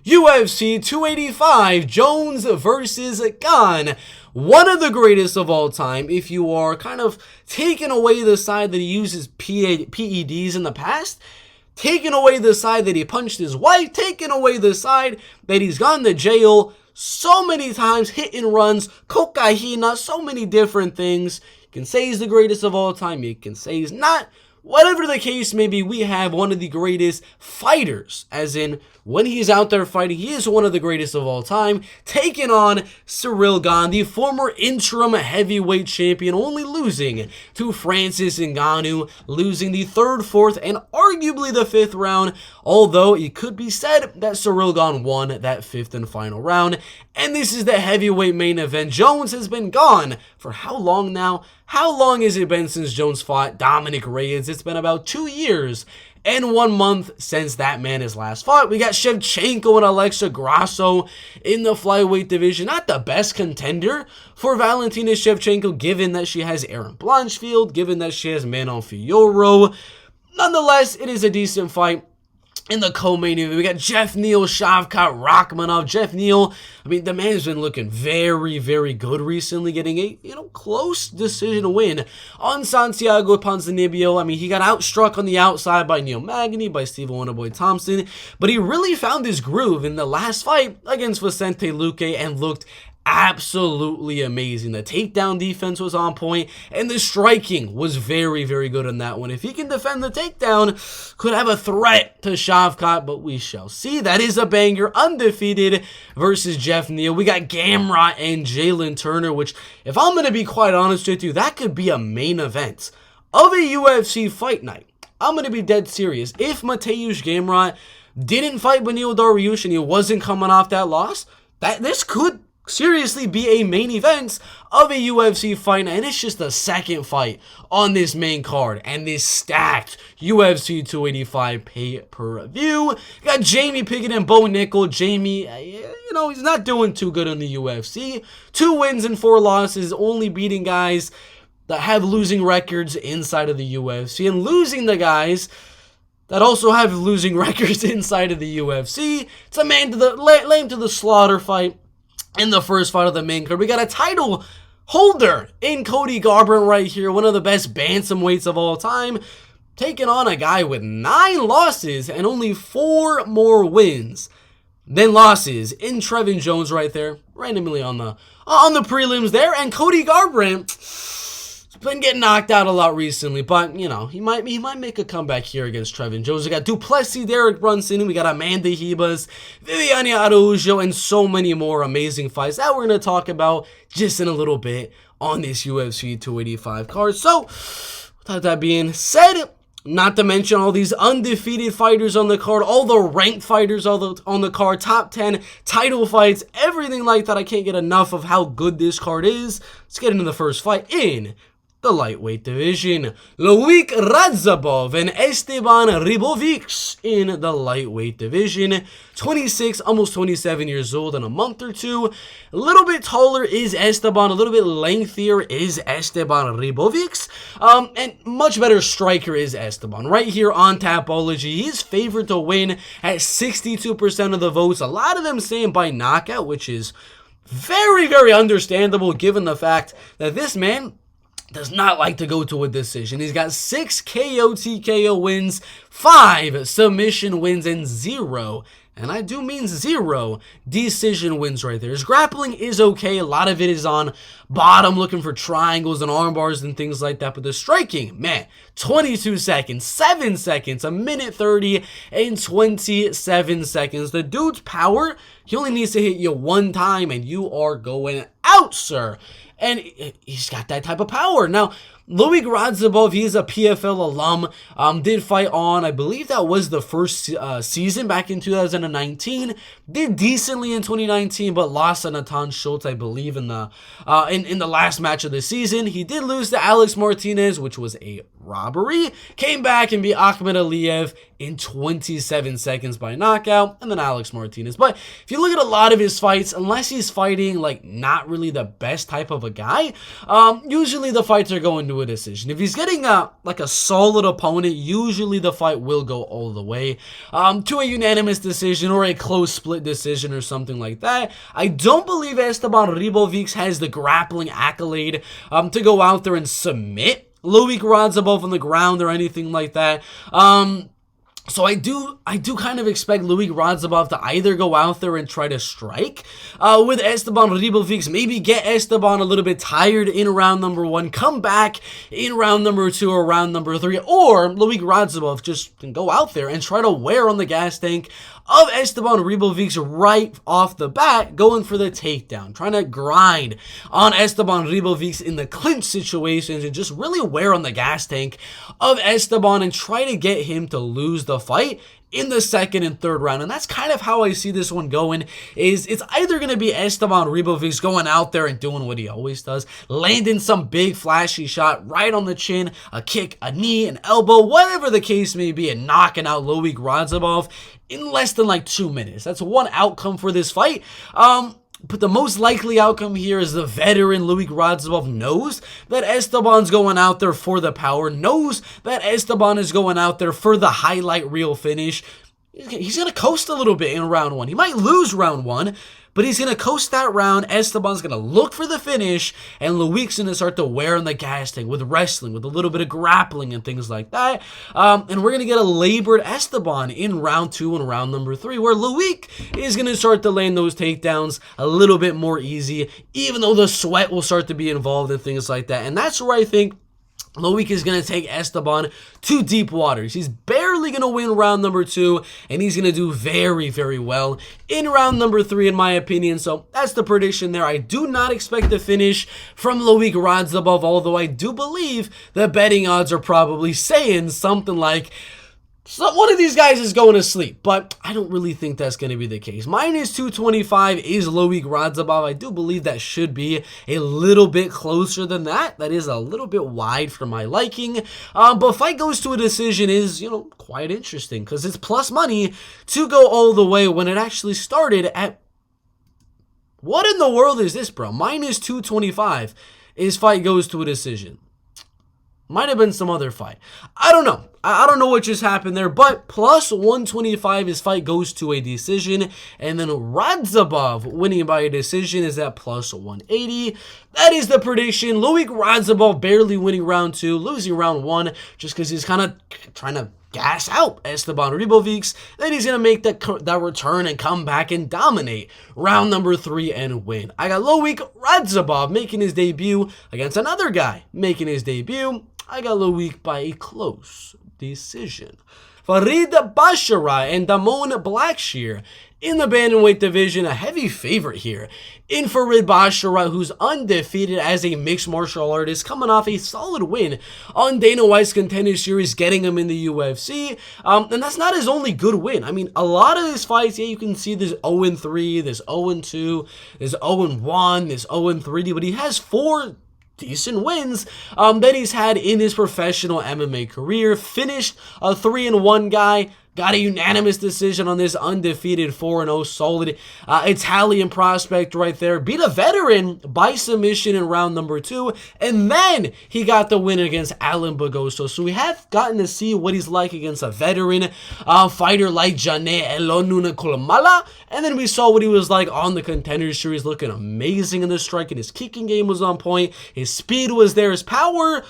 UFC 285, Jones versus Gane. One of the greatest of all time if you are kind of taking away the side that he uses PEDs in the past, taking away the side that he punched his wife, taking away the side that he's gone to jail so many times, hit and runs, cocaína, so many different things. You can say he's the greatest of all time, you can say he's not. Whatever the case may be, we have one of the greatest fighters, as in when he's out there fighting, he is one of the greatest of all time, taking on Ciryl Gane, the former interim heavyweight champion, only losing to Francis Ngannou, losing the 3rd, 4th, and arguably the 5th round, although it could be said that Ciryl Gane won that 5th and final round. And this is the heavyweight main event. Jones has been gone for how long now? How long has it been since Jones fought Dominic Reyes? It's been about 2 years and 1 month since that man has last fought. We got Shevchenko and Alexa Grasso in the flyweight division. Not the best contender for Valentina Shevchenko, given that she has Erin Blanchfield, given that she has Manon Fiorot. Nonetheless, it is a decent fight. In the co-main event, we got Jeff Neal, Shavkat Rakhmonov. Jeff Neal, I mean, the man's been looking very, very good recently, getting a, close decision win on Santiago Ponzinibbio. I mean, he got outstruck on the outside by Neil Magny, by Stephen Wonderboy Thompson, but he really found his groove in the last fight against Vicente Luque and looked absolutely amazing. The takedown defense was on point, and the striking was very, very good on that one. If he can defend the takedown, could have a threat to Shavkat, but we shall see. That is a banger. Undefeated versus Jeff Neal. We got Gamrot and Jalen Turner, which, if I'm going to be quite honest with you, that could be a main event of a UFC fight night. I'm going to be dead serious. If Mateusz Gamrot didn't fight Beneil Dariush and he wasn't coming off that loss, this could seriously be a main event of a UFC fight, and it's just the second fight on this main card and this stacked UFC 285 pay-per-view. Got Jamie Pickett and Bo Nickal. Jamie, he's not doing too good in the UFC. 2 wins and 4 losses, only beating guys that have losing records inside of the UFC, and losing the guys that also have losing records inside of the UFC. It's a lame to the slaughter fight. In the first fight of the main card, we got a title holder in Cody Garbrandt right here, one of the best bantamweights of all time, taking on a guy with 9 losses and only 4 more wins than losses in Trevin Jones right there, randomly on the prelims there. And Cody Garbrandt been getting knocked out a lot recently, but he might make a comeback here against Trevin Jones. We got Du Plessis, Derek Brunson, we got Amanda Ribas, Viviane Araujo, and so many more amazing fights that we're going to talk about just in a little bit on this UFC 285 card. So, without that being said, not to mention all these undefeated fighters on the card, all the ranked fighters on the card, top 10 title fights, everything like that. I can't get enough of how good this card is. Let's get into the first fight in the lightweight division. Loik Radzhabov and Esteban Ribovics in the lightweight division. 26, almost 27 years old in a month or two. A little bit taller is Esteban, a little bit lengthier is Esteban Ribovics, and much better striker is Esteban. Right here on Tapology, he's favored to win at 62% of the votes. A lot of them saying by knockout, which is very, very understandable given the fact that this man does not like to go to a decision. He's got 6 KO TKO wins, 5 submission wins, and 0, and I do mean 0, decision wins right there. His grappling is okay. A lot of it is on bottom, looking for triangles and arm bars and things like that. But the striking, man, 22 seconds, 7 seconds, a minute 30, and 27 seconds. The dude's power, he only needs to hit you 1 time, and you are going out, sir. And he's got that type of power. Now, Loik Radzhabov, he's a PFL alum, did fight on, I believe that was the first season back in 2019. Did decently in 2019, but lost to Natan Schultz, I believe, in the last match of the season. He did lose to Alex Martinez, which was a robbery. Came back and beat Ahmed Aliyev in 27 seconds by knockout, and then Alex Martinez. But if you look at a lot of his fights, unless he's fighting like not really the best type of a guy, usually the fights are going into a decision. If he's getting like a solid opponent, usually the fight will go all the way to a unanimous decision or a close split decision or something like that. I don't believe Esteban Ribovics has the grappling accolade to go out there and submit Loik Radzhabov on the ground or anything like that. So I do kind of expect Loik Radzhabov to either go out there and try to strike with Esteban Ribovics, maybe get Esteban a little bit tired in round number 1, come back in round number 2 or round number 3, or Loik Radzhabov just can go out there and try to wear on the gas tank of Esteban Ribovics right off the bat, going for the takedown, trying to grind on Esteban Ribovics in the clinch situations and just really wear on the gas tank of Esteban and try to get him to lose the fight in the second and third round. And that's kind of how I see this one going. Is it's either going to be Esteban Ribovics going out there and doing what he always does, landing some big flashy shot right on the chin, a kick, a knee, an elbow, whatever the case may be, and knocking out Loik Radzhabov in less than like 2 minutes. That's one outcome for this fight. But the most likely outcome here is the veteran Loik Radzhabov knows that Esteban's going out there for the power, knows that Esteban is going out there for the highlight reel finish. He's going to coast a little bit in round 1. He might lose round 1, but he's going to coast that round. Esteban's going to look for the finish, and Loik's going to start to wear on the gas tank with wrestling, with a little bit of grappling and things like that. And we're going to get a labored Esteban in round 2 and round number 3, where Loik is going to start to land those takedowns a little bit more easy, even though the sweat will start to be involved and things like that. And that's where I think Loik is going to take Esteban to deep waters. He's barely going to win round number 2, and he's going to do very, very well in round number 3, in my opinion. So that's the prediction there. I do not expect the finish from Loik Radzhabov, although I do believe the betting odds are probably saying something like, so one of these guys is going to sleep, but I don't really think that's going to be the case. Minus 225 is Loik Radzhabov. I do believe that should be a little bit closer than that. That is a little bit wide for my liking. But fight goes to a decision is, quite interesting because it's plus money to go all the way when it actually started at... What in the world is this, bro? Minus 225 is fight goes to a decision. Might have been some other fight. I don't know. I don't know what just happened there, but plus 125 is fight goes to a decision, and then Radzhabov winning by a decision is at plus 180. That is the prediction. Loik Radzhabov barely winning round 2, losing round 1, just because he's kind of trying to gas out Esteban Ribovics. Then he's going to make that return and come back and dominate round number 3 and win. I got Loik Radzhabov making his debut against another guy making his debut. I got Loik by a close decision. Farid Basharat and Blachshear in the bantamweight division, a heavy favorite here in Farid Basharat, who's undefeated as a mixed martial artist, coming off a solid win on Dana White's Contender Series, getting him in the UFC. And that's not his only good win. I mean, a lot of his fights, yeah, you can see there's 0-3, there's 0-2, there's 0-1, there's 0-3, but he has 4 decent wins that he's had in his professional MMA career. Finished a 3-1 guy. Got a unanimous decision on this undefeated 4-0 solid Italian prospect right there. Beat a veteran by submission in round number 2. And then he got the win against Alan Bagoso. So we have gotten to see what he's like against a veteran fighter like Jane Elonuna Kulmala. And then we saw what he was like on the Contender Series, looking amazing in the striking. His kicking game was on point. His speed was there. His power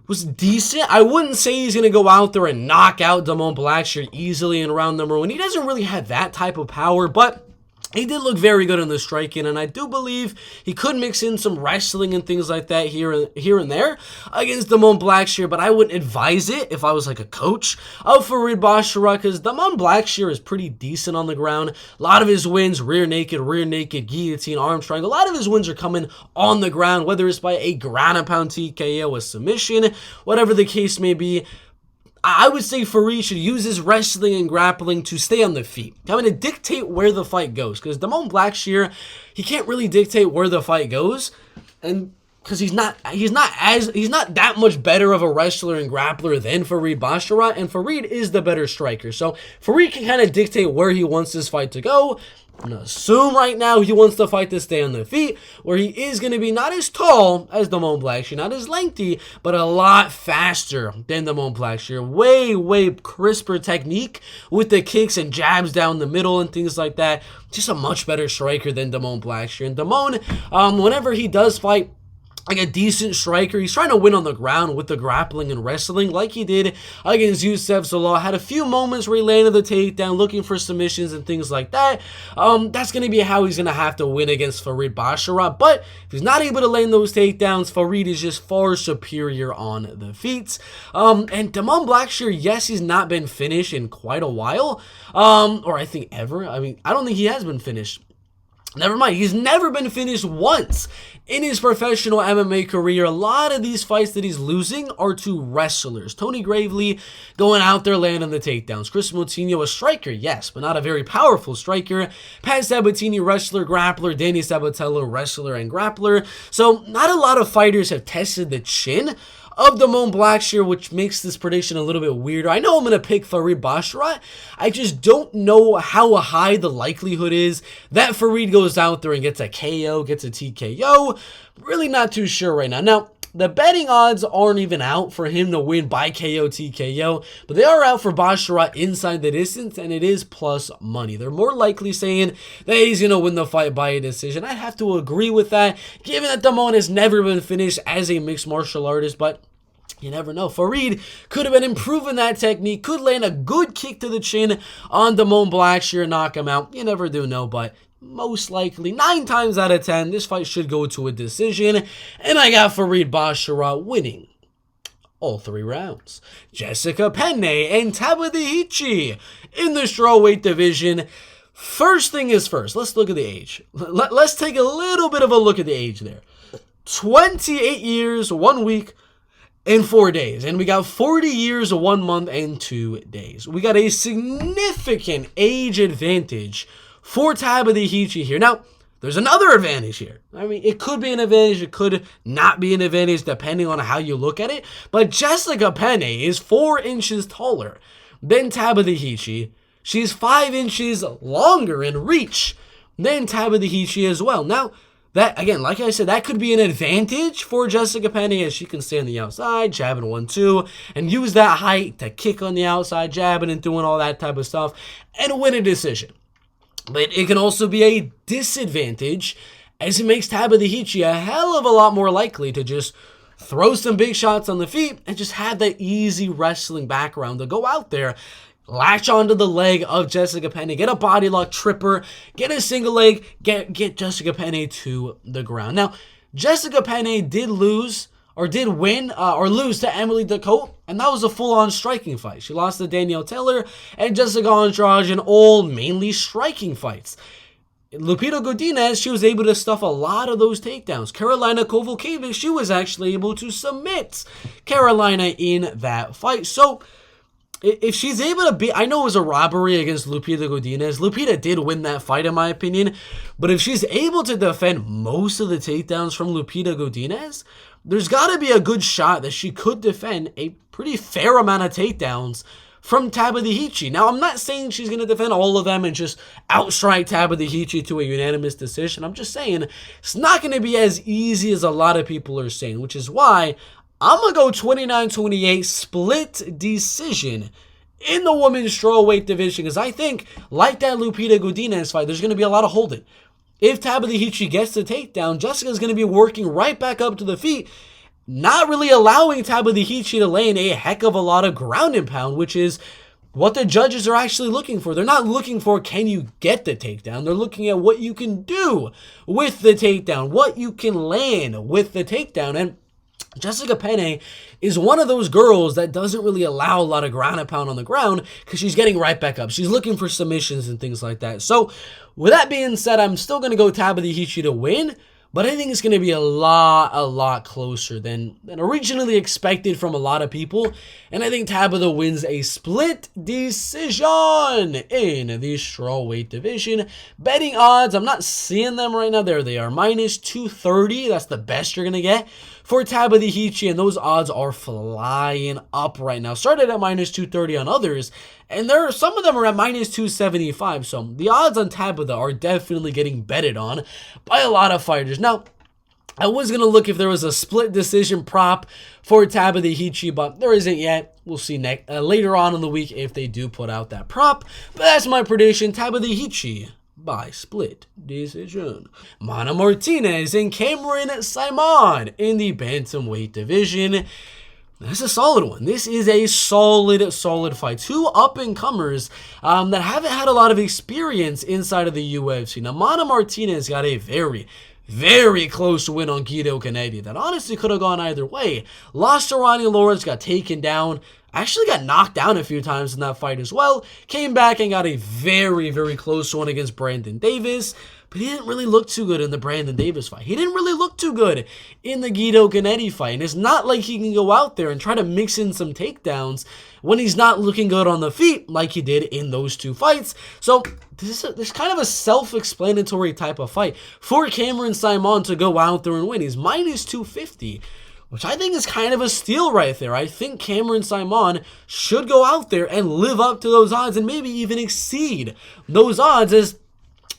was decent. I wouldn't say he's going to go out there and knock out Blachshear easily in round number 1. He doesn't really have that type of power, but he did look very good in the striking, and I do believe he could mix in some wrestling and things like that here and there against Blachshear, but I wouldn't advise it if I was like a coach of Farid Basharat, because Blachshear is pretty decent on the ground. A lot of his wins, rear naked, guillotine, arm triangle, a lot of his wins are coming on the ground, whether it's by a ground and pound TKO, a submission, whatever the case may be. I would say Farid should use his wrestling and grappling to stay on the feet, having to dictate where the fight goes, because Blachshear, he can't really dictate where the fight goes, and because he's not that much better of a wrestler and grappler than Farid Basharat, and Farid is the better striker. So Farid can kind of dictate where he wants this fight to go. I'm going to assume right now he wants the fight to stay on the feet, where he is going to be not as tall as Damon Blachshear, not as lengthy, but a lot faster than Damon Blachshear. Way crisper technique with the kicks and jabs down the middle and things like that. Just a much better striker than Damon Blachshear. And Damon, whenever he does fight like a decent striker, he's trying to win on the ground with the grappling and wrestling like he did against Youssef Zalal. Had a few moments where he landed the takedown, looking for submissions and things like that. That's going to be how he's going to have to win against Farid Basharat. But if he's not able to land those takedowns, Farid is just far superior on the feet. And Damon Blachshear, yes, he's not been finished in quite a while. Or I think ever. I mean, I don't think he has been finished. Never mind, he's never been finished once in his professional MMA career. A lot of these fights that he's losing are to wrestlers. Tony Gravely going out there landing the takedowns. Chris Moutinho, a striker, yes, but not a very powerful striker. Pat Sabatini, wrestler, grappler. Danny Sabatello, wrestler and grappler. So not a lot of fighters have tested the chin of Damon Blachshear, which makes this prediction a little bit weirder. I know I'm going to pick Farid Basharat. I just don't know how high the likelihood is that Farid goes out there and gets a KO, gets a TKO. Really not too sure right now. Now, the betting odds aren't even out for him to win by KO, TKO, but they are out for Basharat inside the distance, and it is plus money. They're more likely saying that he's going to win the fight by a decision. I'd have to agree with that, given that Damon has never been finished as a mixed martial artist, but you never know. Farid could have been improving that technique, could land a good kick to the chin on Damon Blachshear, knock him out. You never do know, but most likely, 9 times out of 10, this fight should go to a decision, and I got Farid Basharat winning all 3 rounds. Jessica Penne and Tabitha Ricci in the strawweight division. First thing is first, let's look at the age. Let's take a little bit of a look at the age there. 28 years, 1 week, and 4 days. And we got 40 years, 1 month, and 2 days. We got a significant age advantage for Tabitha Ricci here. Now, there's another advantage here. I mean, it could be an advantage, it could not be an advantage depending on how you look at it. But Jessica Penne is 4 inches taller than Tabitha Ricci. She's 5 inches longer in reach than Tabitha Ricci as well. Now, that, again, like I said, that could be an advantage for Jessica Penne, as she can stay on the outside, jabbing 1-2, and use that height to kick on the outside, jabbing and doing all that type of stuff, and win a decision. But it can also be a disadvantage, as it makes Tabitha Ricci a hell of a lot more likely to just throw some big shots on the feet and just have that easy wrestling background to go out there, latch onto the leg of Jessica Penne, get a body lock, tripper, get a single leg, get Jessica Penne to the ground. Now, Jessica Penne did lose to Emily Ducote, and that was a full-on striking fight. She lost to Danielle Taylor and Jessica Andrade in all mainly striking fights. Lupita Godinez, she was able to stuff a lot of those takedowns. Carolina Kowalkiewicz, she was actually able to submit Carolina in that fight. So, if she's able to beat, I know it was a robbery against Lupita Godinez. Lupita did win that fight, in my opinion. But if she's able to defend most of the takedowns from Lupita Godinez, there's got to be a good shot that she could defend a pretty fair amount of takedowns from Tabitha Ricci. Now, I'm not saying she's going to defend all of them and just outstrike Tabitha Ricci to a unanimous decision. I'm just saying it's not going to be as easy as a lot of people are saying, which is why I'm going to go 29-28 split decision in the women's strawweight division, because I think, like that Lupita Godinez fight, there's going to be a lot of holding. If Tabitha Ricci gets the takedown, Jessica's going to be working right back up to the feet, not really allowing Tabitha Ricci to lay in a heck of a lot of ground and pound, which is what the judges are actually looking for. They're not looking for, can you get the takedown? They're looking at what you can do with the takedown, what you can land with the takedown. And Jessica Penne is one of those girls that doesn't really allow a lot of ground and pound on the ground because she's getting right back up. She's looking for submissions and things like that. So, with that being said, I'm still going to go Tabitha Ricci to win, But I think it's going to be a lot closer than originally expected from a lot of people. And I think Tabitha wins a split decision in the strawweight division. Betting odds, I'm not seeing them right now. There they are, minus 230. That's the best you're going to get for Tabitha, and those odds are flying up right now. Started at minus 230 on others, and some of them are at minus 275. So the odds on Tabitha are definitely getting betted on by a lot of fighters. Now, I was going to look if there was a split decision prop for Tabitha, but there isn't yet. We'll see later on in the week if they do put out that prop. But that's my prediction, Tabitha by split decision. Mana Martinez and Cameron Saaiman in the bantamweight division. This is a solid one. This is a solid fight. Two up-and-comers that haven't had a lot of experience inside of the UFC. Now, Mana Martinez got a very close win on Guido Cannetti that honestly could have gone either way. Lost to Ronnie Lawrence, got taken down. Actually got knocked down a few times in that fight as well. Came back and got a very close one against Brandon Davis. But he didn't really look too good in the Brandon Davis fight. He didn't really look too good in the Guido Cannetti fight. And it's not like he can go out there and try to mix in some takedowns when he's not looking good on the feet like he did in those two fights. So this is kind of a self-explanatory type of fight for Cameron Saaiman to go out there and win. He's minus 250. Which I think is kind of a steal right there. I think Cameron Saaiman should go out there and live up to those odds and maybe even exceed those odds, as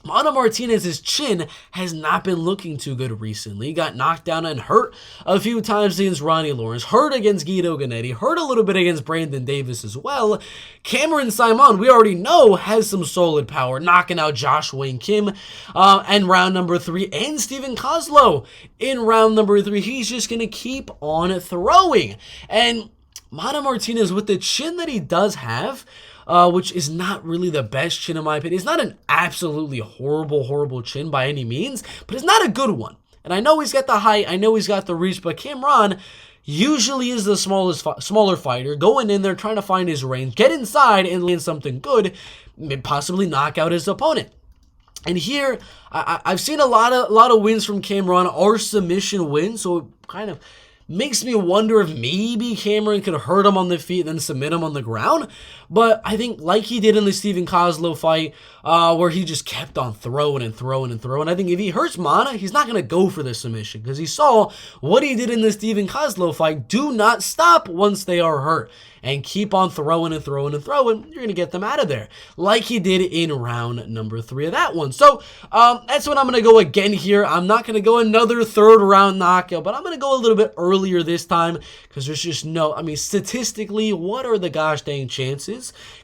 Mana Martinez's chin has not been looking too good recently. He got knocked down and hurt a few times against Ronnie Lawrence, hurt against Guido Cannetti, hurt a little bit against Brandon Davis as well. Cameron Saaiman, we already know, has some solid power, knocking out Josh Wayne Kim in round number 3 and Steven Kozlow in round number 3. He's just going to keep on throwing. And Mana Martinez, with the chin that he does have, which is not really the best chin in my opinion. It's not an absolutely horrible chin by any means, but it's not a good one. And I know he's got the height, I know he's got the reach, but Cameron usually is the smaller fighter, going in there trying to find his range, get inside and land something good, possibly knock out his opponent. And here, I've seen a lot of wins from Cameron are submission wins, so it kind of makes me wonder if maybe Cameron could hurt him on the feet and then submit him on the ground. But I think like he did in the Steven Kozlow fight, where he just kept on throwing. I think if he hurts Mana, he's not going to go for the submission because he saw what he did in the Steven Kozlow fight. Do not stop once they are hurt and keep on throwing. You're going to get them out of there like he did in round number 3 of that one. So that's what I'm going to go again here. I'm not going to go another third round knockout, but I'm going to go a little bit earlier this time because there's just statistically, what are the gosh dang chances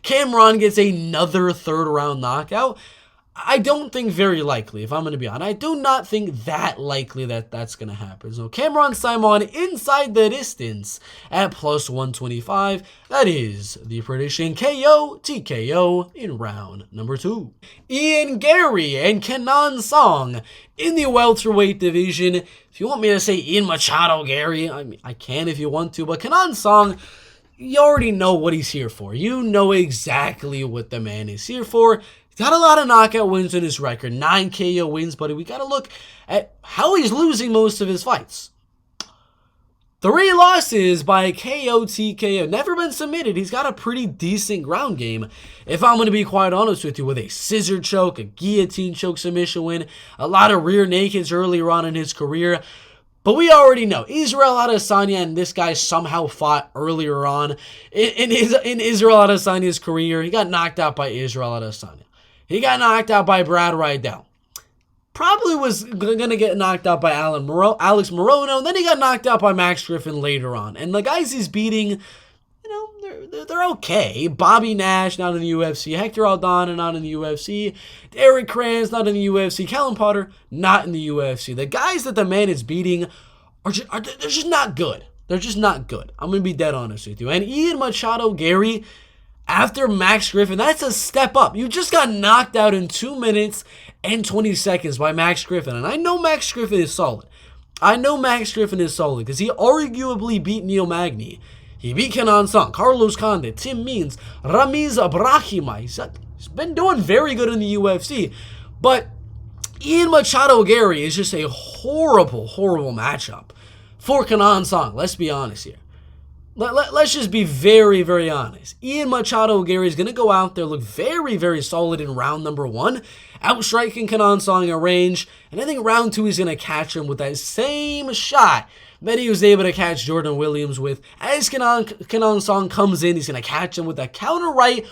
Cameron gets another third round knockout? I don't think very likely, if I'm going to be honest. I do not think that likely that's going to happen. So Cameron Saaiman inside the distance at plus 125. That is the prediction. KO, TKO in round number 2. Garry and Kenan Song in the welterweight division. If you want me to say Ian Machado Garry, I can if you want to, but Kenan Song, you already know what he's here for. You know exactly what the man is here for. He's got a lot of knockout wins in his record, 9 KO wins, but we got to look at how he's losing most of his fights. 3 losses by KO, TKO, never been submitted. He's got a pretty decent ground game, if I'm going to be quite honest with you, with a scissor choke, a guillotine choke submission win, a lot of rear nakeds earlier on in his career. But we already know Israel Adesanya and this guy somehow fought earlier on in Israel Adesanya's career. He got knocked out by Israel Adesanya. He got knocked out by Brad Riddell. Probably was going to get knocked out by Alex Morono. And then he got knocked out by Max Griffin later on. And the guys he's beating, they're okay. Bobby Nash, not in the UFC. Hector Aldana, not in the UFC. Derek Kranz, not in the UFC. Callum Potter, not in the UFC. The guys that the man is beating they're just not good. They're just not good. I'm going to be dead honest with you. And Ian Machado Garry, after Max Griffin, that's a step up. You just got knocked out in 2 minutes and 20 seconds by Max Griffin. And I know Max Griffin is solid. Because he arguably beat Neil Magny. He beat Kenan Song, Carlos Condit, Tim Means, Ramiz Abrahimai. He's been doing very good in the UFC. But Ian Machado Garry is just a horrible, horrible matchup for Kenan Song. Let's be honest here. Let's just be very, very honest. Ian Machado Garry is going to go out there, look very, very solid in round number 1, outstriking Kenan Song in range, and I think round 2 he's going to catch him with that same shot that he was able to catch Jordan Williams with. As Kenan Song comes in, he's going to catch him with that counter right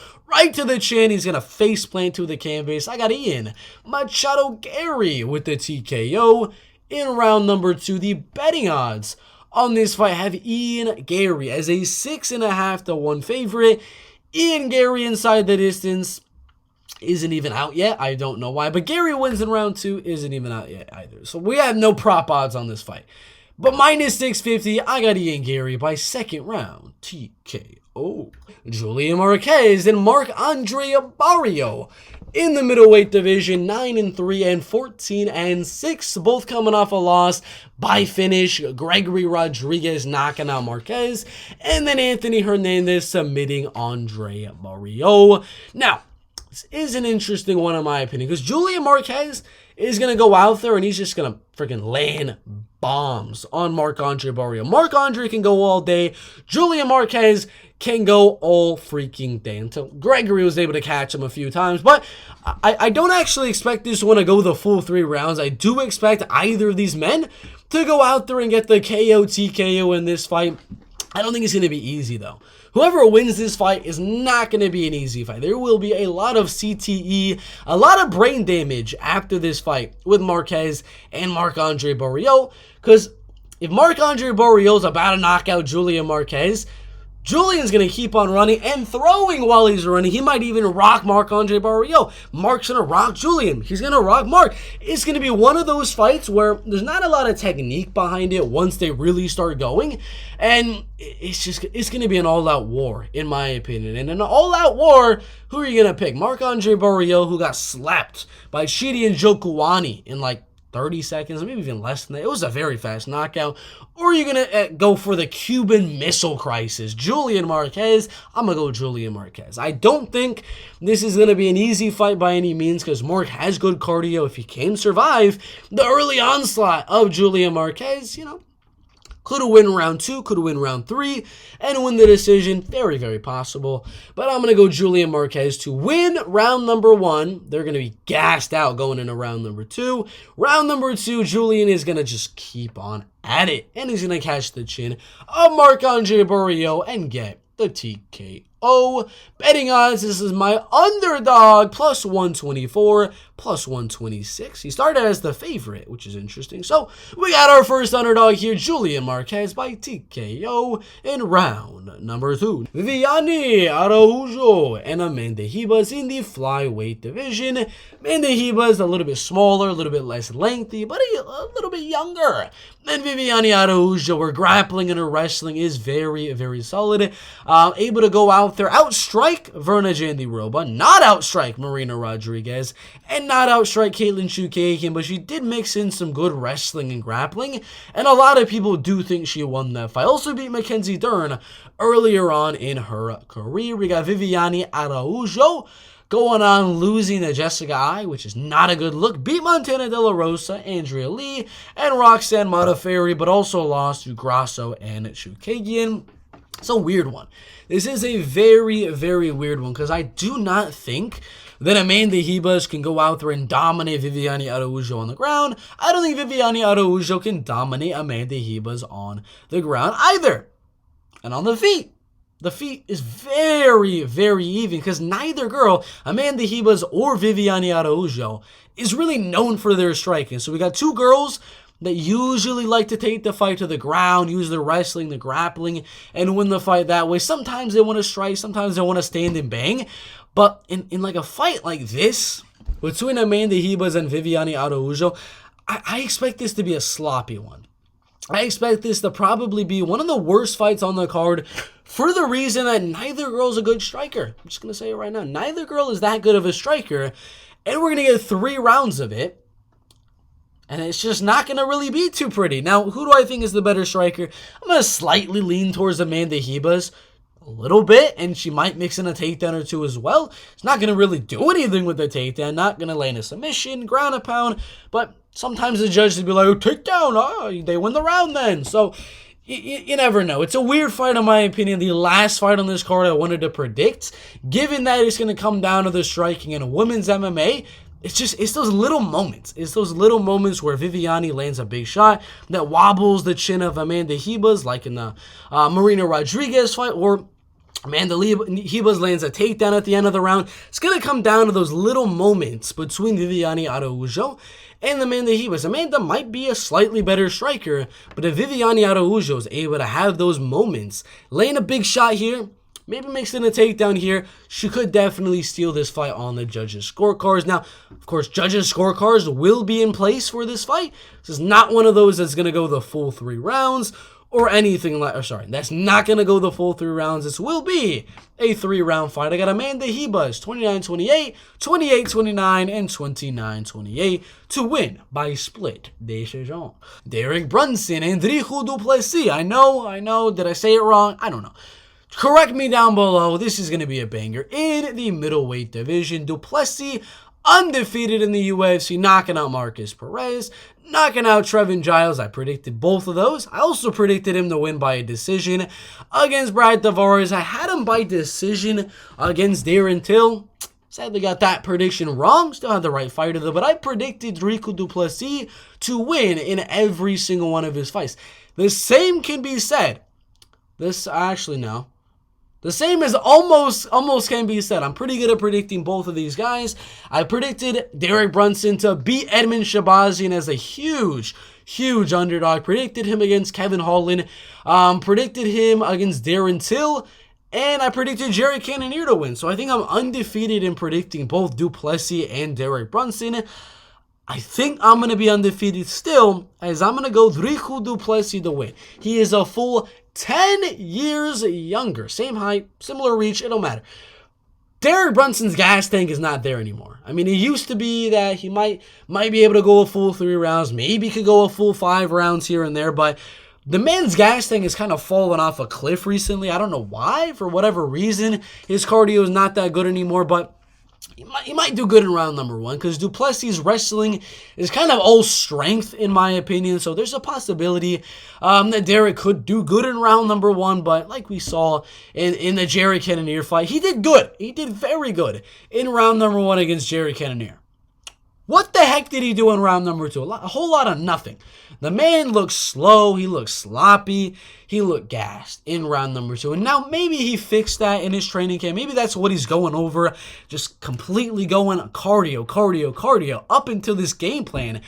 to the chin. He's going to face plant to the canvas. I got Ian Machado Garry with the TKO in round number 2. The betting odds on this fight have Ian Garry as a 6.5 to 1 favorite. Ian Garry inside the distance isn't even out yet. I don't know why, but Garry wins in round 2 isn't even out yet either. So we have no prop odds on this fight. But minus 650, I got Ian Garry by second round TKO. Julian Marquez and Marc-Andre Barriault in the middleweight division, 9-3 and 14-6, both coming off a loss by finish. Gregory Rodriguez knocking out Marquez, and then Anthony Hernandez submitting Andre Barriault. Now, this is an interesting one in my opinion, because Julian Marquez is going to go out there and he's just going to freaking land bombs on Marc-Andre Barriault. Marc-Andre can go all day. Julian Marquez can go all freaking day, until Gregory was able to catch him a few times. But I don't actually expect this one to go the full 3 rounds. I do expect either of these men to go out there and get the KO TKO in this fight. I don't think it's going to be easy, though. Whoever wins this fight is not going to be an easy fight. There will be a lot of CTE, a lot of brain damage after this fight with Marquez and Marc-Andre Barriault. Because if Marc-Andre Barriault's about to knock out Julian Marquez, Julian's going to keep on running and throwing while he's running. He might even rock Marc-Andre Barriault. Marc's going to rock Julian. He's going to rock Marc. It's going to be one of those fights where there's not a lot of technique behind it once they really start going. And it's going to be an all-out war, in my opinion. And in an all-out war, who are you going to pick? Marc-Andre Barriault, who got slapped by Chidi Njokuani in like 30 seconds, maybe even less than that. It was a very fast knockout. Or are you going to go for the Cuban Missile Crisis? Julian Marquez. I'm going to go Julian Marquez. I don't think this is going to be an easy fight by any means, because Marc has good cardio. If he can survive the early onslaught of Julian Marquez, could win round 2, could win round 3, and win the decision. Very, very possible. But I'm going to go Julian Marquez to win round number 1. They're going to be gassed out going into round number 2. Round number 2, Julian is going to just keep on at it. And he's going to catch the chin of Marc-Andre Barriault and get the TKO. Betting odds, this is my underdog, plus 124, plus 126. He started as the favorite, which is interesting. So we got our first underdog here, Julian Marquez by TKO in round number 2. Viviane, Araujo, and Amanda Ribas in the flyweight division. Amanda Ribas a little bit smaller, a little bit less lengthy, but a little bit younger than Viviane Araujo. Her grappling and her wrestling is very, very solid. Able to go out there, outstrike Verna Jandiroba, not outstrike Marina Rodriguez, and not outstrike Caitlin Chukagian, but she did mix in some good wrestling and grappling, and a lot of people do think she won that fight. Also beat Mackenzie Dern earlier on in her career. We got Viviane Araujo going on losing to Jessica Ai, which is not a good look. Beat Montana De La Rosa, Andrea Lee, and Roxanne Modafferi, but also lost to Grasso and Chukagian. It's a weird one. This is a very, very weird one, because I do not think that Amanda Ribas can go out there and dominate Viviane Araujo on the ground. I don't think Viviane Araujo can dominate Amanda Ribas on the ground either. And on the feet, the feet is very, very even, because neither girl, Amanda Ribas or Viviane Araujo, is really known for their striking. So we got two girls that usually like to take the fight to the ground, use the wrestling, the grappling, and win the fight that way. Sometimes they want to strike, sometimes they want to stand and bang. But in like a fight like this, between Amanda Ribas and Viviane Araujo, I expect this to be a sloppy one. I expect this to probably be one of the worst fights on the card, for the reason that neither girl's a good striker. I'm just going to say it right now. Neither girl is that good of a striker, and we're going to get 3 rounds of it. And it's just not going to really be too pretty. Now, who do I think is the better striker? I'm going to slightly lean towards Amanda Ribas. A a little bit, and she might mix in a takedown or two as well. It's not going to really do anything with the takedown, not going to land a submission, ground a pound, but sometimes the judge would be like, oh, takedown, oh, they win the round then. So you never know. It's a weird fight in my opinion. The last fight on this card I wanted to predict, given that it's going to come down to the striking in women's MMA, it's those little moments. It's those little moments where Viviane lands a big shot that wobbles the chin of Amanda Ribas, like in the Marina Rodriguez fight, or Amanda Ribas lands a takedown at the end of the round. It's going to come down to those little moments between Viviane Araujo and Amanda Ribas. Amanda might be a slightly better striker, but if Viviane Araujo is able to have those moments, laying a big shot here, maybe mixing a takedown here, she could definitely steal this fight on the judges' scorecards. Now, of course, judges' scorecards will be in place for this fight. This is not one of those that's going to go the full 3 rounds or anything like, that's not going to go the full 3 rounds. This will be a 3-round fight. I got Amanda Ribas, 29-28, 28-29, and 29-28 to win by split decision. Derek Brunson and Dricus du Plessis. I know, did I say it wrong? I don't know. Correct me down below. This is going to be a banger. In the middleweight division, du Plessis undefeated in the UFC, knocking out Marcus Perez, knocking out Trevin Giles. I predicted both of those. I also predicted him to win by a decision against Brad Tavares. I had him by decision against Darren Till. Sadly got that prediction wrong. Still had the right fighter though, but I predicted Dricus du Plessis to win in every single one of his fights. The same can be said. The same as almost can be said. I'm pretty good at predicting both of these guys. I predicted Derek Brunson to beat Edmund Shabazian as a huge underdog. Predicted him against Kevin Holland. Predicted him against Darren Till. And I predicted Jerry Cannonier to win. So I think I'm undefeated in predicting both du Plessis and Derek Brunson. I think I'm going to be undefeated still, as I'm going to go Dricus du Plessis to win. He is a full 10 years younger. Same height, similar reach, it don't matter. Derek Brunson's gas tank is not there anymore. I mean, it used to be that he might be able to go a full 3 rounds, maybe could go a full 5 rounds here and there, but the man's gas tank has kind of fallen off a cliff recently. I don't know why, for whatever reason. His cardio is not that good anymore, but he might do good in round number 1 because du Plessis' wrestling is kind of all strength in my opinion. So there's a possibility that Derek could do good in round number 1. But like we saw in the Jerry Cannonier fight, he did good. He did very good in round number 1 against Jerry Cannonier. What the heck did he do in round number 2? A whole lot of nothing. The man looked slow. He looked sloppy. He looked gassed in round number 2. And now maybe he fixed that in his training camp. Maybe that's what he's going over. Just completely going cardio up until this game plan.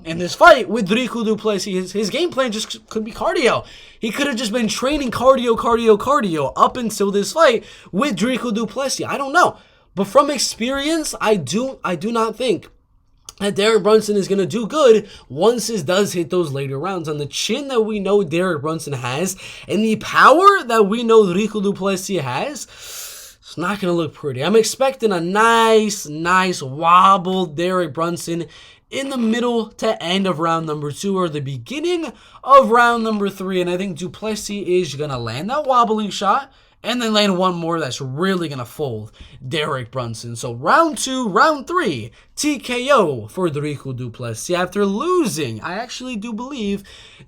In this fight with Dricus du Plessis, his game plan just could be cardio. He could have just been training cardio up until this fight with Dricus du Plessis. I don't know. But from experience, I do not think that Derek Brunson is going to do good once it does hit those later rounds. On the chin that we know Derek Brunson has and the power that we know Dricus du Plessis has, it's not going to look pretty. I'm expecting a nice wobble Derek Brunson in the middle to end of round number 2 or the beginning of round number 3. And I think du Plessis is going to land that wobbling shot and then land one more that's really going to fold Derek Brunson. So round 2, round 3, TKO for Dricus du Plessis. After losing, I actually do believe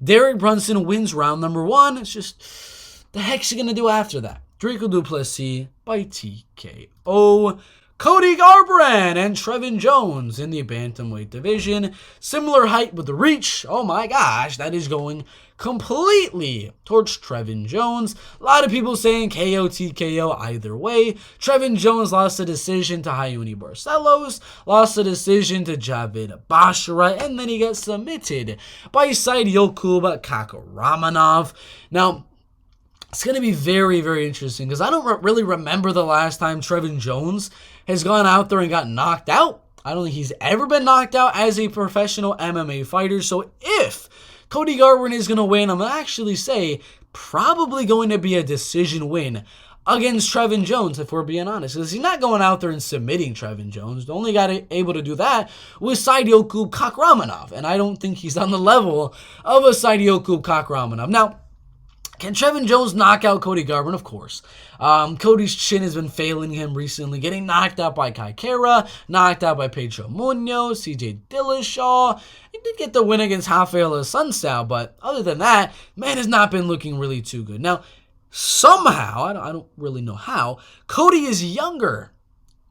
Derek Brunson wins round number 1. It's just, the heck's he going to do after that? Dricus du Plessis by TKO. Cody Garbrandt and Trevin Jones in the bantamweight division. Similar height with the reach. Oh my gosh, that is going completely towards Trevin Jones. A lot of people saying KO, TKO either way. Trevin Jones lost a decision to Hayuni Barcelos, lost a decision to Javid Basharat, and then he got submitted by Saidioklub Kakramanov. Now, it's going to be very, very interesting because I don't really remember the last time Trevin Jones has gone out there and got knocked out. I don't think he's ever been knocked out as a professional MMA fighter. So if Cody Garbrandt is going to win, I'm going to actually say probably going to be a decision win against Trevin Jones, if we're being honest. Because he's not going out there and submitting Trevin Jones. The only guy able to do that was Saidioklub Kakramanov. And I don't think he's on the level of a Saidioklub Kakramanov. Now, Can Trevin Jones knock out Cody Garbrandt? Of course. Cody's chin has been failing him recently, getting knocked out by Kai Kara, knocked out by Pedro Munoz, CJ Dillashaw. He did get the win against Rafael Sunsao, but other than that, man has not been looking really too good. Now, somehow, I don't really know how, Cody is younger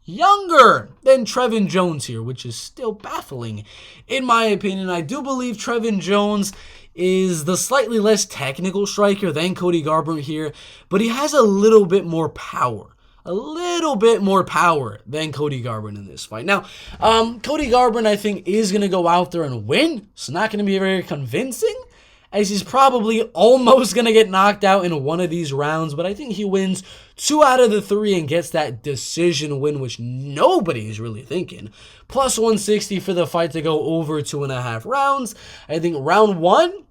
than Trevin Jones here, which is still baffling in my opinion. I do believe Trevin Jones is the slightly less technical striker than Cody Garbrandt here, but he has a little bit more power. A little bit more power than Cody Garbrandt in this fight. Now, Cody Garbrandt, I think, is going to go out there and win. It's not going to be very convincing, as he's probably almost going to get knocked out in one of these rounds, but I think he wins 2 out of the 3 and gets that decision win, which nobody is really thinking. Plus 160 for the fight to go over 2.5 rounds. I think round one,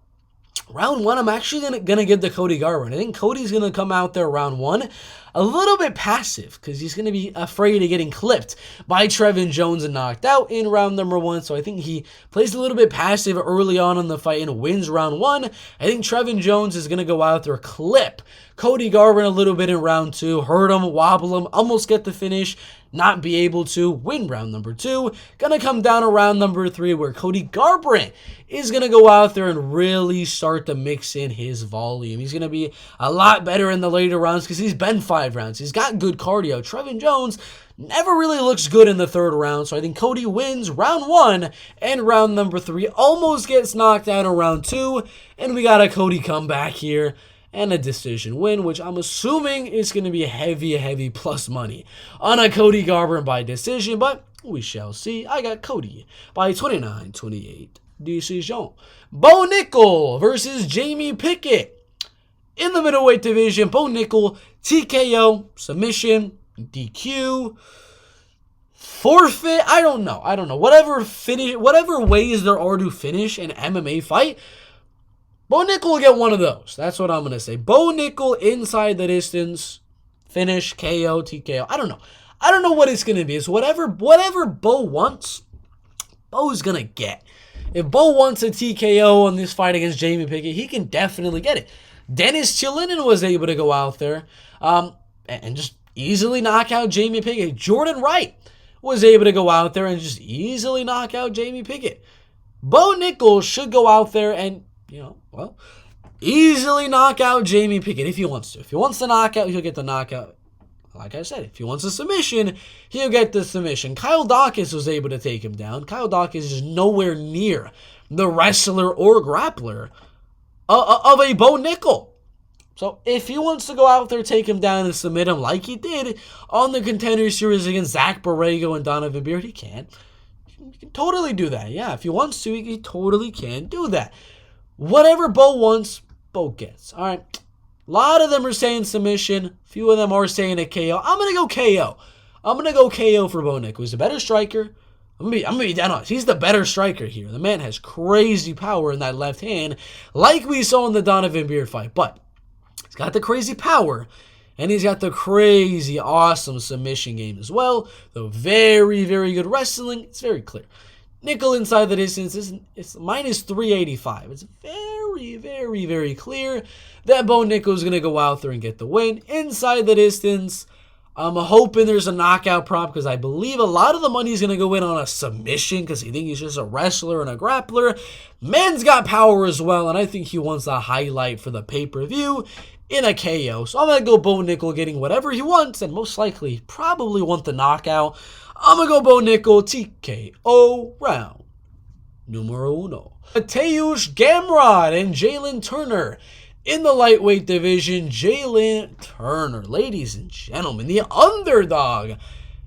I'm actually going to give to Cody Garbrandt. I think Cody's going to come out there round 1 a little bit passive because he's going to be afraid of getting clipped by Trevin Jones and knocked out in round number 1. So I think he plays a little bit passive early on in the fight and wins round 1. I think Trevin Jones is going to go out there, clip Cody Garbrandt a little bit in round 2, hurt him, wobble him, almost get the finish, not be able to win round number 2. Gonna come down to round number 3 where Cody Garbrandt is gonna go out there and really start to mix in his volume. He's gonna be a lot better in the later rounds because he's been 5 rounds. He's got good cardio. Trevin Jones never really looks good in the 3rd round, so I think Cody wins round 1 and round number 3. Almost gets knocked out in round 2, and we got a Cody comeback here and a decision win, which I'm assuming is going to be heavy plus money on a Cody Garbrandt by decision, but we shall see. I got Cody by 29-28 decision. Bo Nickal versus Jamie Pickett. In the middleweight division, Bo Nickal, TKO, submission, DQ, forfeit, I don't know. Whatever ways there are to finish an MMA fight, Bo Nickal will get one of those. That's what I'm going to say. Bo Nickal inside the distance, finish, KO, TKO. I don't know. I don't know what it's going to be. It's whatever Bo wants, Bo's going to get. If Bo wants a TKO on this fight against Jamie Pickett, he can definitely get it. Dennis Chilinen was able to go out there and just easily knock out Jamie Pickett. Jordan Wright was able to go out there and just easily knock out Jamie Pickett. Bo Nickal should go out there and, easily knock out Jamie Pickett if he wants to. If he wants the knockout, he'll get the knockout. Like I said, if he wants a submission, he'll get the submission. Kyle Dawkins was able to take him down. Kyle Dawkins is nowhere near the wrestler or grappler of a Bo Nickal. So if he wants to go out there, take him down and submit him like he did on the Contender Series against Zach Borrego and Donovan Beard, he can. He can totally do that. Yeah, if he wants to, he totally can do that. Whatever Bo wants, Bo gets. All right. A lot of them are saying submission. A few of them are saying a KO. I'm going to go KO. I'm going to go KO for Bo Nickal. He's a better striker. I'm going to be down on it. He's the better striker here. The man has crazy power in that left hand, like we saw in the Donovan Beard fight. But he's got the crazy power, and he's got the crazy awesome submission game as well. Though very, very good wrestling. It's very clear. Nickal inside the distance it's minus 385. It's very, very, very clear that Bo Nickal is going to go out there and get the win. Inside the distance, I'm hoping there's a knockout prop because I believe a lot of the money is going to go in on a submission because he thinks he's just a wrestler and a grappler. Man's got power as well, and I think he wants a highlight for the pay-per-view in a KO. So I'm going to go Bo Nickal getting whatever he wants, and most likely probably want the knockout. I'm going to go Bo Nickal TKO round numero uno. Mateusz Gamrot and Jalen Turner in the lightweight division. Jalen Turner, ladies and gentlemen, the underdog.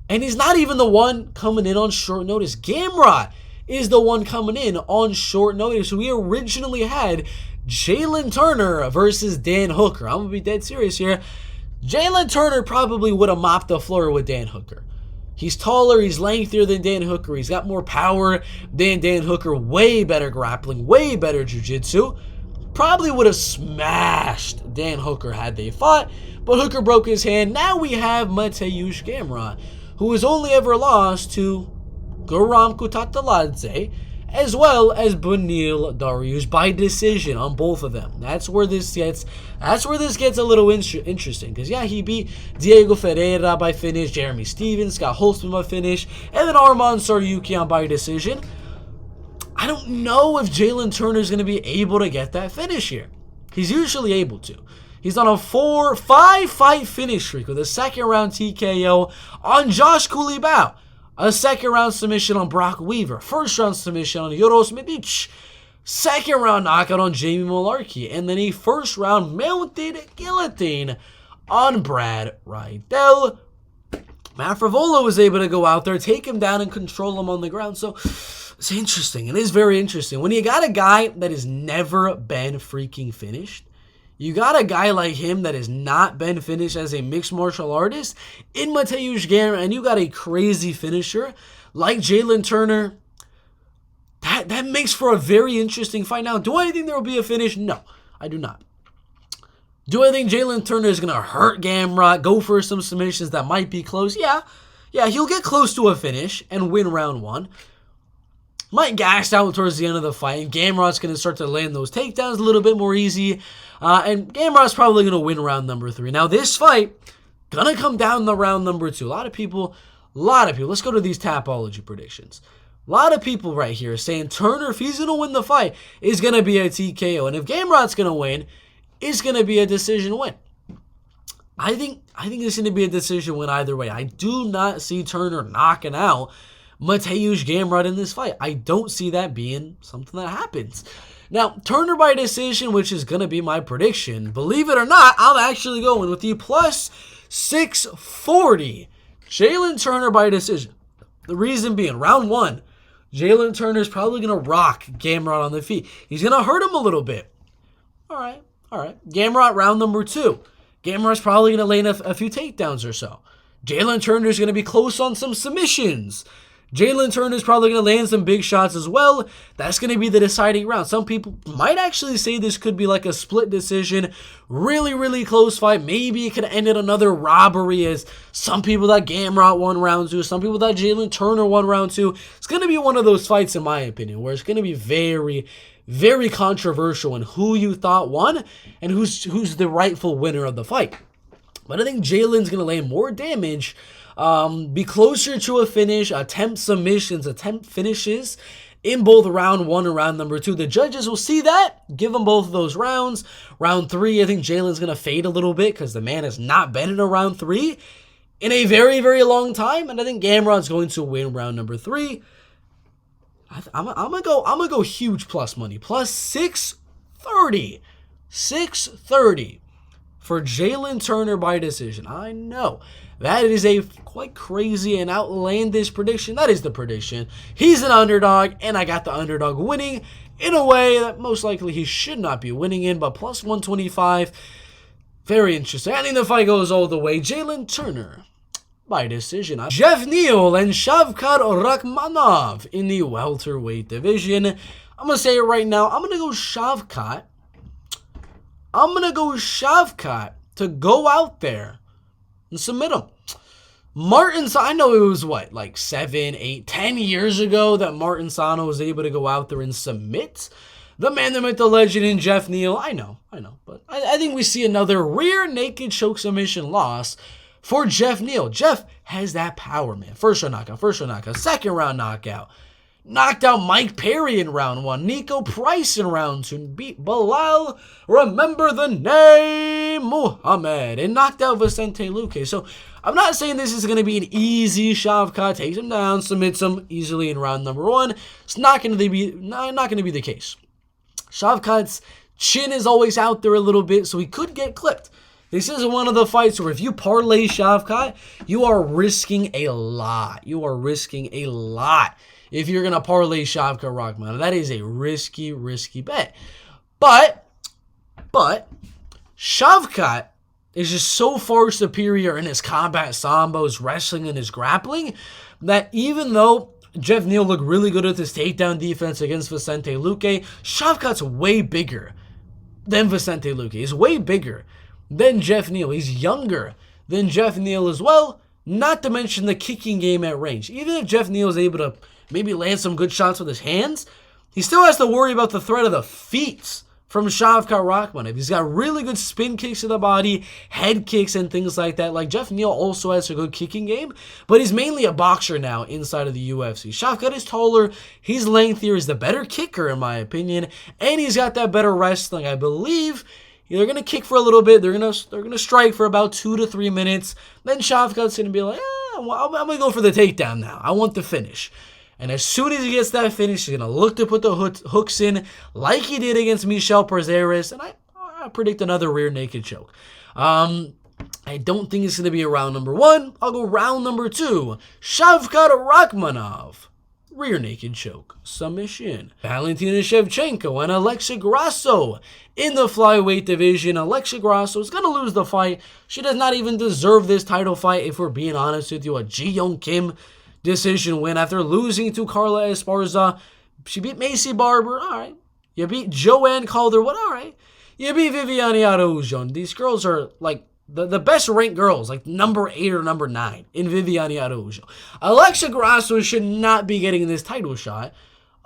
And he's not even the one coming in on short notice. Gamrot is the one coming in on short notice. We originally had Jalen Turner versus Dan Hooker. I'm going to be dead serious here. Jalen Turner probably would have mopped the floor with Dan Hooker. He's taller, he's lengthier than Dan Hooker, he's got more power than Dan Hooker, way better grappling, way better jiu-jitsu. Probably would have smashed Dan Hooker had they fought, but Hooker broke his hand. Now we have Mateusz Gamrot, who has only ever lost to Guram Kutateladze as well as Beneil Dariush by decision on both of them. That's where this gets a little interesting, because yeah, he beat Diego Ferreira by finish, Jeremy Stevens, Scott Holtzman by finish, and then Arman Tsarukyan by decision. I don't know if Jalen Turner is going to be able to get that finish here. He's usually able to. He's on a 5 fight finish streak with a second round TKO on Josh Kulibau, a second round submission on Brock Weaver, first round submission on Yoros Medic, second round knockout on Jamie Malarkey, and then a first round mounted guillotine on Brad Riddell. Matt Frevola was able to go out there, take him down, and control him on the ground. So it's interesting. It is very interesting. When you got a guy that has never been freaking finished, you got a guy like him that has not been finished as a mixed martial artist in Mateusz Gamrot, and you got a crazy finisher like Jalen Turner, that makes for a very interesting fight. Now, do I think there will be a finish? No, I do not. Do I think Jalen Turner is going to hurt Gamrot, go for some submissions that might be close? Yeah, he'll get close to a finish and win round one. Might gas out towards the end of the fight, and Gamrot's going to start to land those takedowns a little bit more easy, and Gamrot's probably going to win round number 3. Now, this fight, going to come down to round number 2. A lot of people, let's go to these Tapology predictions. A lot of people right here saying Turner, if he's going to win the fight, is going to be a TKO, and if Gamrot's going to win, it's going to be a decision win. I think it's going to be a decision win either way. I do not see Turner knocking out Mateusz Gamrot in this fight. I don't see that being something that happens. Now, Turner by decision, which is going to be my prediction, believe it or not, I'm actually going with the plus 640. Jalen Turner by decision. The reason being, round 1, Jalen Turner is probably going to rock Gamrot on the feet. He's going to hurt him a little bit. All right. Gamrot, round number 2. Gamrot's probably going to land a few takedowns or so. Jalen Turner's going to be close on some submissions. Jalen Turner's probably going to land some big shots as well. That's going to be the deciding round. Some people might actually say this could be like a split decision. Really, really close fight. Maybe it could end in another robbery, as some people that Gamrot won round 2. Some people that Jalen Turner won round 2. It's going to be one of those fights, in my opinion, where it's going to be very, very controversial in who you thought won and who's the rightful winner of the fight. But I think Jalen's going to land more damage, be closer to a finish, attempt submissions, attempt finishes in both round 1 and round number 2. The judges will see that, give them both of those rounds. Round 3, I think Jalen's going to fade a little bit because the man has not been in a round 3 in a very, very long time. And I think Gamrot's going to win round number 3. I'm gonna go huge plus money. Plus 630. 630 for Jalen Turner by decision. I know that is a quite crazy and outlandish prediction. That is the prediction. He's an underdog, and I got the underdog winning in a way that most likely he should not be winning in, but plus 125. Very interesting. I think the fight goes all the way. Jalen Turner by decision. Jeff Neal and Shavkat Rakhmonov in the welterweight division. I'm going to say it right now. I'm going to go Shavkat. To go out there and submit him. Martin, I know it was like 7, 8, 10 years ago that Martin Sano was able to go out there and submit the man, the myth, the legend in Jeff Neal. I know. But I think we see another rear naked choke submission loss for Jeff Neal. Jeff has that power, man. First round knockout, second round knockout. Knocked out Mike Perry in round 1. Nico Price in round 2. Beat Bilal, remember the name, Muhammad. And knocked out Vicente Luque. So I'm not saying this is going to be an easy Shavkat. Takes him down, submits him easily in round number 1. It's not going to be the case. Shavkat's chin is always out there a little bit, so he could get clipped. This is one of the fights where if you parlay Shavkat, you are risking a lot. If you're going to parlay Shavkat Rakhmonov. That is a risky bet. But Shavkat is just so far superior in his combat sambo, his wrestling, and his grappling that even though Jeff Neal looked really good with his takedown defense against Vicente Luque, Shavkat's way bigger than Vicente Luque. He's way bigger than Jeff Neal. He's younger than Jeff Neal as well, not to mention the kicking game at range. Even if Jeff Neal is able to maybe land some good shots with his hands, He still has to worry about the threat of the feet from Shavkat Rakhmonov. He's got really good spin kicks to the body, head kicks, and things like that. Like, Jeff Neal also has a good kicking game, but he's mainly a boxer now inside of the UFC. Shavkat is taller, he's lengthier, he's the better kicker in my opinion, and he's got that better wrestling. I believe they're going to kick for a little bit, they're going to strike for about 2 to 3 minutes, then Shavkat's going to be like, I'm going to go for the takedown now. I want the finish. And as soon as he gets that finish, he's going to look to put the hooks in like he did against Michel Prazeres. And I predict another rear naked choke. I don't think it's going to be a round number 1. I'll go round number 2. Shavkat Rakhmonov. Rear naked choke. Submission. Valentina Shevchenko and Alexa Grasso in the flyweight division. Alexa Grasso is going to lose the fight. She does not even deserve this title fight, if we're being honest with you. A Ji Young Kim decision win after losing to Carla Esparza. She beat Macy Barber, all right. You beat Joanne Calderwood, all right. You beat Viviane Araujo. These girls are like the best ranked girls, like number 8 or number 9 in Viviane Araujo. Alexa Grasso should not be getting this title shot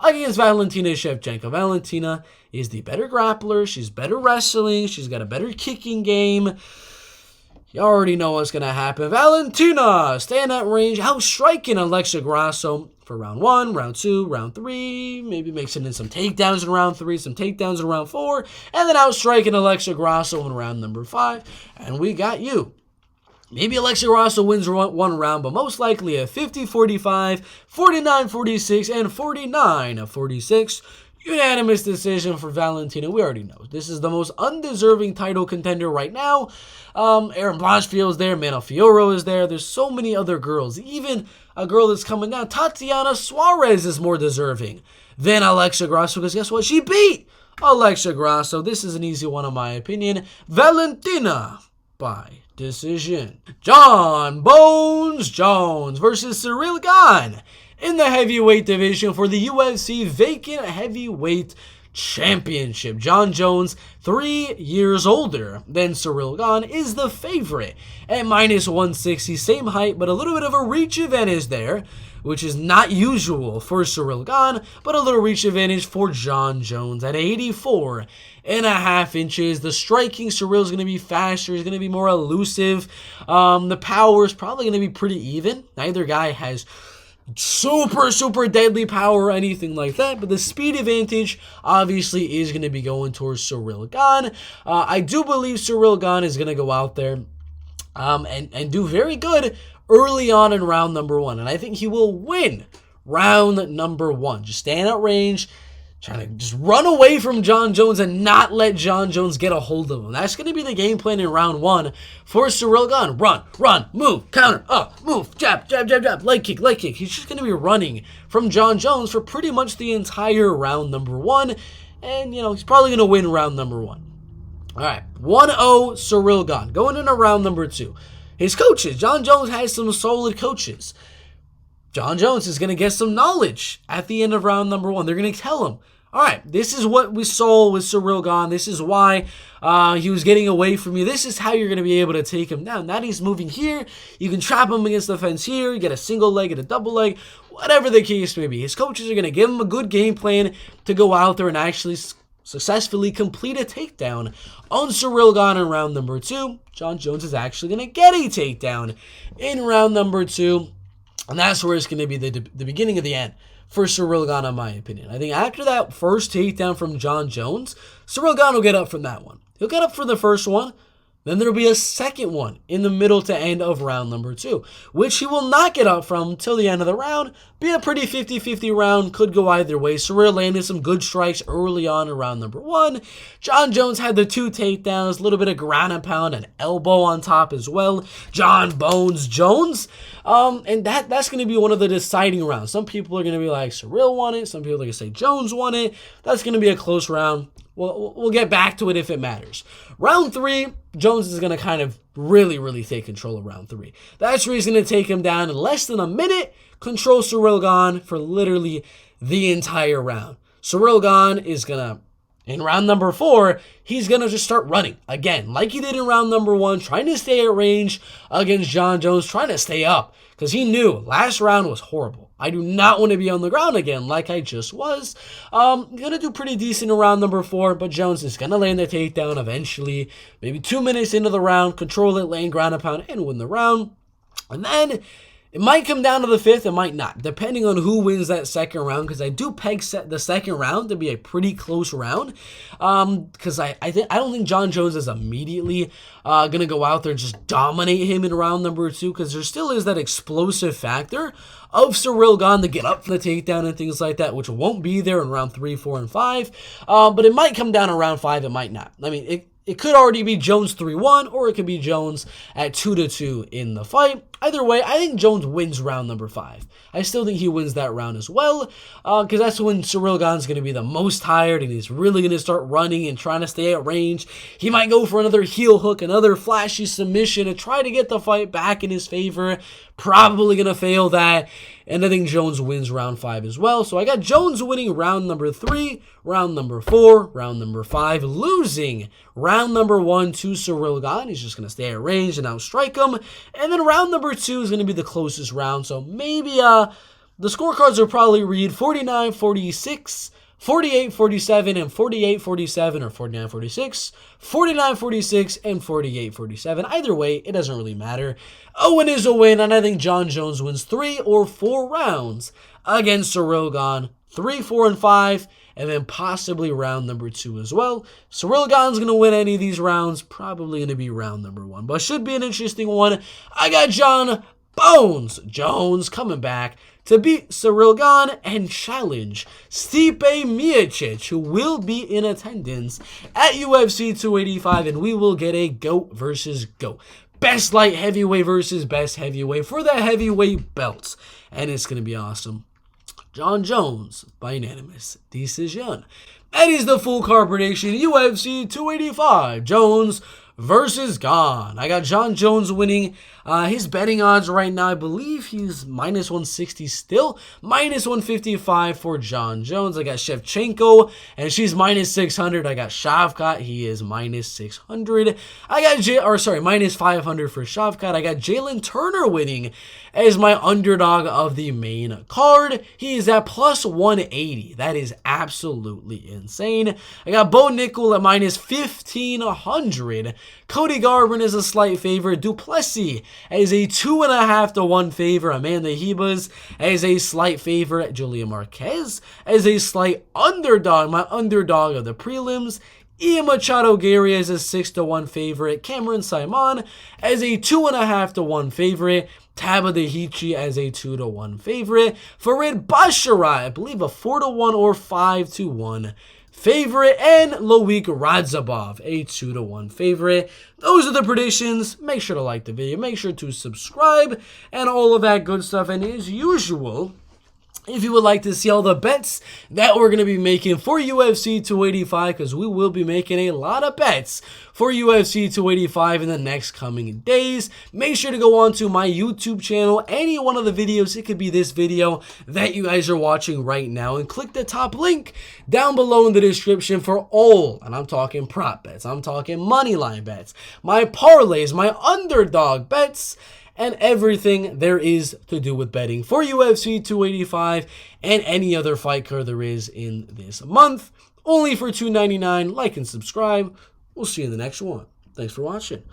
against Valentina Shevchenko. Valentina is the better grappler. She's better wrestling. She's got a better kicking game. You already know what's going to happen. Valentina staying at range, outstriking Alexa Grasso for round 1, round 2, round 3, maybe mixing in some takedowns in round 3, some takedowns in round 4, and then outstriking Alexa Grasso in round number 5. And we got you. Maybe Alexa Grasso wins one round, but most likely a 50-45, 49-46, and 49-46. Unanimous decision for Valentina. We already know. This is the most undeserving title contender right now. Erin Blanchfield is there. Mana Fioro is there. There's so many other girls. Even a girl that's coming down. Tatiana Suarez is more deserving than Alexa Grasso, because guess what? She beat Alexa Grasso. This is an easy one in my opinion. Valentina by decision. John Bones Jones versus Cyril Gane in the heavyweight division for the UFC vacant heavyweight championship. John Jones, 3 years older than Cyril Gane, is the favorite at -160. Same height, but a little bit of a reach advantage there, which is not usual for Cyril Gane, but a little reach advantage for John Jones at 84.5 inches. The striking, Cyril's going to be faster. He's going to be more elusive. The power is probably going to be pretty even. Neither guy has super deadly power or anything like that, but the speed advantage obviously is going to be going towards Cyril Gane. I do believe Cyril Gane is going to go out there and do very good early on in round number 1, and I think he will win round number 1. Just stand at range, trying to just run away from John Jones and not let John Jones get a hold of him. That's going to be the game plan in round 1 for Cyril Gane. Run, move, counter, up, move, jab, leg kick. He's just going to be running from John Jones for pretty much the entire round number 1. And, he's probably going to win round number 1. All right, 1-0 Cyril Gane. Going into round number 2. His coaches. John Jones has some solid coaches. John Jones is going to get some knowledge at the end of round number 1. They're going to tell him, all right, this is what we saw with Cyril Gane. This is why he was getting away from you. This is how you're going to be able to take him down. Now he's moving here. You can trap him against the fence here. You get a single leg, get a double leg, whatever the case may be. His coaches are going to give him a good game plan to go out there and actually successfully complete a takedown on Cyril Gane in round number 2. John Jones is actually going to get a takedown in round number 2. And that's where it's going to be the beginning of the end for Cyril Gane, in my opinion. I think after that first takedown from John Jones, Cyril Gane will get up from that one. He'll get up for the first one. Then there'll be a second one in the middle to end of round number 2, which he will not get up from till the end of the round. Be a pretty 50-50 round, could go either way. Cyril landed some good strikes early on in round number 1. John Jones had the 2 takedowns, a little bit of ground and pound, and elbow on top as well. John Bones Jones. And that's going to be one of the deciding rounds. Some people are going to be like, Cyril won it. Some people are going to say Jones won it. That's going to be a close round. We'll get back to it if it matters. Round 3, Jones is going to kind of really take control of round 3. That's where he's going to take him down in less than a minute, control Cyril Gane for literally the entire round. Cyril Gane is going to, in round number 4, he's going to just start running again, like he did in round number 1, trying to stay at range against John Jones, trying to stay up, because he knew last round was horrible. I do not want to be on the ground again like I just was. Gonna do pretty decent in round number 4, but Jones is gonna land the takedown eventually. Maybe 2 minutes into the round, control it, land ground and pound, and win the round. And then it might come down to the 5th, it might not, depending on who wins that second round, because I do peg the second round to be a pretty close round, because I don't think Jon Jones is immediately going to go out there and just dominate him in round number 2, because there still is that explosive factor of Ciryl Gane to get up for the takedown and things like that, which won't be there in round 3, 4, and 5, but it might come down to round 5, it might not. I mean, it could already be Jones 3-1, or it could be Jones at 2-2 in the fight. Either way, I think Jones wins round number 5. I still think he wins that round as well, because that's when Ciryl Gane's going to be the most tired, and he's really going to start running and trying to stay at range. He might go for another heel hook, another flashy submission, and try to get the fight back in his favor. Probably going to fail that, and I think Jones wins round 5 as well. So I got Jones winning round number 3, round number 4, round number 5, losing round number 1 to Ciryl Gane. He's just going to stay at range and outstrike him. And then round number 2 is going to be the closest round. So maybe the scorecards will probably read 49-46, 48-47, and 48-47, or 49-46, 49-46, and 48-47. Either way, it doesn't really matter. A win is a win, and I think Jon Jones wins 3 or 4 rounds against Ciryl Gane. 3, 4, and 5, and then possibly round number 2 as well. Ciryl Gane's going to win any of these rounds, probably going to be round number 1, but should be an interesting one. I got Jon Bones Jones coming back to beat Ciryl Gane and challenge Stipe Miocic, who will be in attendance at UFC 285, and we will get a GOAT versus GOAT. Best light heavyweight versus best heavyweight for the heavyweight belts, and it's going to be awesome. Jon Jones by unanimous decision. That is the full card prediction. UFC 285, Jones versus Gane. I got Jon Jones winning. His betting odds right now, I believe he's minus 160 still. Minus 155 for Jon Jones. I got Shevchenko, and she's minus 600. I got Shavkat. He is minus 600. I got minus 500 for Shavkat. I got Jalen Turner winning as my underdog of the main card. He is at plus 180. That is absolutely insane. I got Bo Nickal at minus 1,500. Cody Garbrandt is a slight favorite. Duplessis as a 2.5 to 1 favorite. Amanda Ribas as a slight favorite. Julian Marquez as a slight underdog. My underdog of the prelims. Ian Machado Garry as a 6 to 1 favorite. Cameron Saaiman as a 2.5 to 1 favorite. Tabitha as a 2 to 1 favorite. Farid Basharat, I believe a 4 to 1 or 5 to 1 favorite, and Loik Radzhabov, a 2 to 1 favorite. Those are the predictions. Make sure to like the video, make sure to subscribe, and all of that good stuff. And as usual, if you would like to see all the bets that we're going to be making for UFC 285, because we will be making a lot of bets for UFC 285 in the next coming days, make sure to go on to my YouTube channel, any one of the videos, it could be this video that you guys are watching right now, and click the top link down below in the description for all, and I'm talking prop bets, I'm talking money line bets, my parlays, my underdog bets, and everything there is to do with betting for UFC 285 and any other fight card there is in this month. Only for $2.99. Like and subscribe. We'll see you in the next one. Thanks for watching.